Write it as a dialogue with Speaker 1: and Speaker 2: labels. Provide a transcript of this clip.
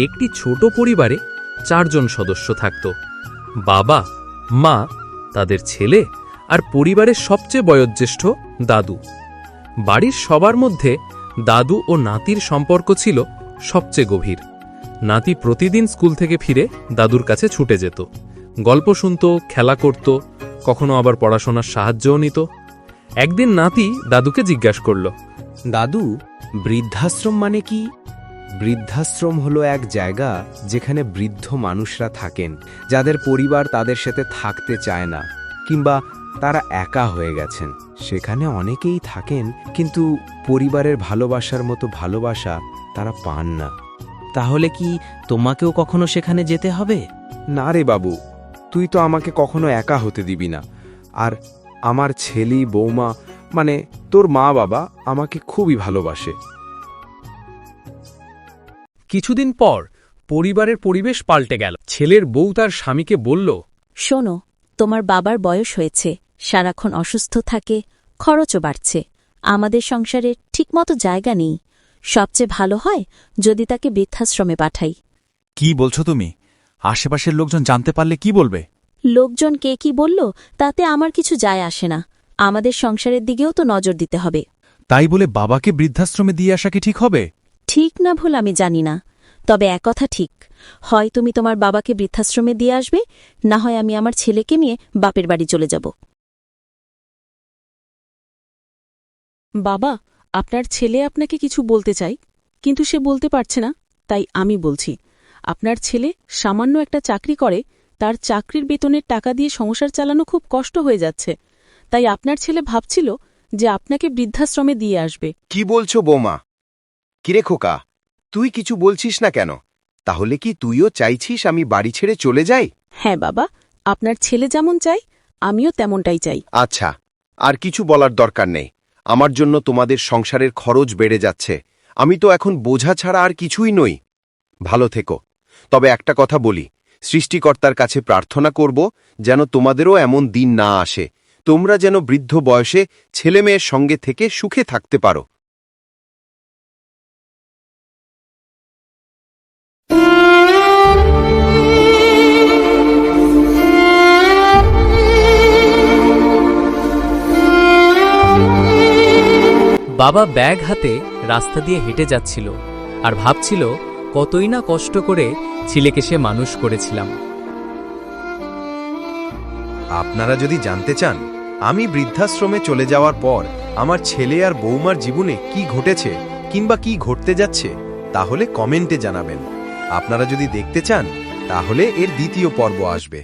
Speaker 1: একটি ছোট পরিবারে 4 জন সদস্য থাকত। বাবা, মা, তাদের ছেলে আর পরিবারের সবচেয়ে বয়োজ্যেষ্ঠ দাদু। বাড়ির সবার মধ্যে দাদু ও নাতির সম্পর্ক ছিল সবচেয়ে গভীর। নাতি প্রতিদিন স্কুল থেকে ফিরে দাদুর কাছে ছুটে যেত, গল্প শুনত, খেলা করত, কখনো আবার পড়াশোনার সাহায্যও নিত। একদিন নাতি দাদুকে জিজ্ঞাসা করল,
Speaker 2: দাদু, বৃদ্ধাশ্রম মানে কি? বৃদ্ধাশ্রম হলো এক জায়গা যেখানে বৃদ্ধ মানুষরা থাকেন, যাদের পরিবার তাদের সাথে থাকতে চায় না, কিংবা তারা একা হয়ে গেছেন। সেখানে অনেকেই থাকেন, কিন্তু পরিবারের ভালোবাসার মতো ভালোবাসা তারা পান না।
Speaker 3: তাহলে কি তোমাকেও কখনো সেখানে যেতে হবে?
Speaker 2: না রে বাবু, তুই তো আমাকে কখনো একা হতে দিবি না। আর আমার ছেলে, বৌমা, মানে তোর মা বাবা আমাকে খুবই ভালোবাসে।
Speaker 1: কিছুদিন পর পরিবারের পরিবেশ পাল্টে গেল। ছেলের বউ তার স্বামীকে বলল,
Speaker 4: শোনো, তোমার বাবার বয়স হয়েছে, সারাক্ষণ অসুস্থ থাকে, খরচও বাড়ছে, আমাদের সংসারে ঠিকমতো জায়গা নেই। সবচেয়ে ভালো হয় যদি তাকে বৃদ্ধাশ্রমে পাঠাই।
Speaker 5: কি বলছো তুমি? আশেপাশের লোকজন জানতে পারলে কি বলবে?
Speaker 4: লোকজন কে কি বলল তাতে আমার কিছু যায় আসে না, আমাদের সংসারের দিকেও তো নজর দিতে হবে।
Speaker 5: তাই বলে বাবাকে বৃদ্ধাশ্রমে দিয়ে আসা কি ঠিক হবে?
Speaker 4: ঠিক না ভুল আমি জানি না, তবে এক কথা ঠিক, হয় তুমি তোমার বাবাকে বৃদ্ধাশ্রমে দিয়ে আসবে, না হয় আমি আমার ছেলেকে নিয়ে বাপের বাড়ি চলে যাব।
Speaker 6: বাবা, আপনার ছেলে আপনাকে কিছু বলতে চাই, কিন্তু সে বলতে পারছে না, তাই আমি বলছি। আপনার ছেলে সামান্য একটা চাকরি করে, তার চাকরির বেতনের টাকা দিয়ে সংসার চালানো খুব কষ্ট হয়ে যাচ্ছে। তাই আপনার ছেলে ভাবছিল যে আপনাকে বৃদ্ধাশ্রমে দিয়ে আসবে।
Speaker 7: কি বলছো বৌমা? কিরে খোকা, তুই কিছু বলছিস না কেন? তাহলে কি তুইও চাইছিস আমি বাড়ি ছেড়ে চলে যাই?
Speaker 6: হ্যাঁ বাবা, আপনার ছেলে যেমন চাই আমিও তেমনটাই চাই।
Speaker 7: আচ্ছা, আর কিছু বলার দরকার নেই। আমার জন্য তোমাদের সংসারের খরচ বেড়ে যাচ্ছে। আমি তো এখন বোঝা ছাড়া আর কিছুই নই। ভালো থেকো। তবে একটা কথা বলি, সৃষ্টিকর্তার কাছে প্রার্থনা করব যেন তোমাদেরও এমন দিন না আসে, তোমরা যেন বৃদ্ধ বয়সে ছেলেমেয়ের সঙ্গে থেকে সুখে থাকতে পারো।
Speaker 1: বাবা ব্যাগ হাতে রাস্তা দিয়ে হেঁটে যাচ্ছিল আর ভাবছিল কতই না কষ্ট করে ছেলেকে সে মানুষ করেছিলাম।
Speaker 7: আপনারা যদি জানতে চান আমি বৃদ্ধাশ্রমে চলে যাওয়ার পর আমার ছেলে আর বৌমার জীবনে কি ঘটেছে কিংবা কি ঘটতে যাচ্ছে, তাহলে কমেন্টে জানাবেন। আপনারা যদি দেখতে চান তাহলে এর দ্বিতীয় পর্ব আসবে।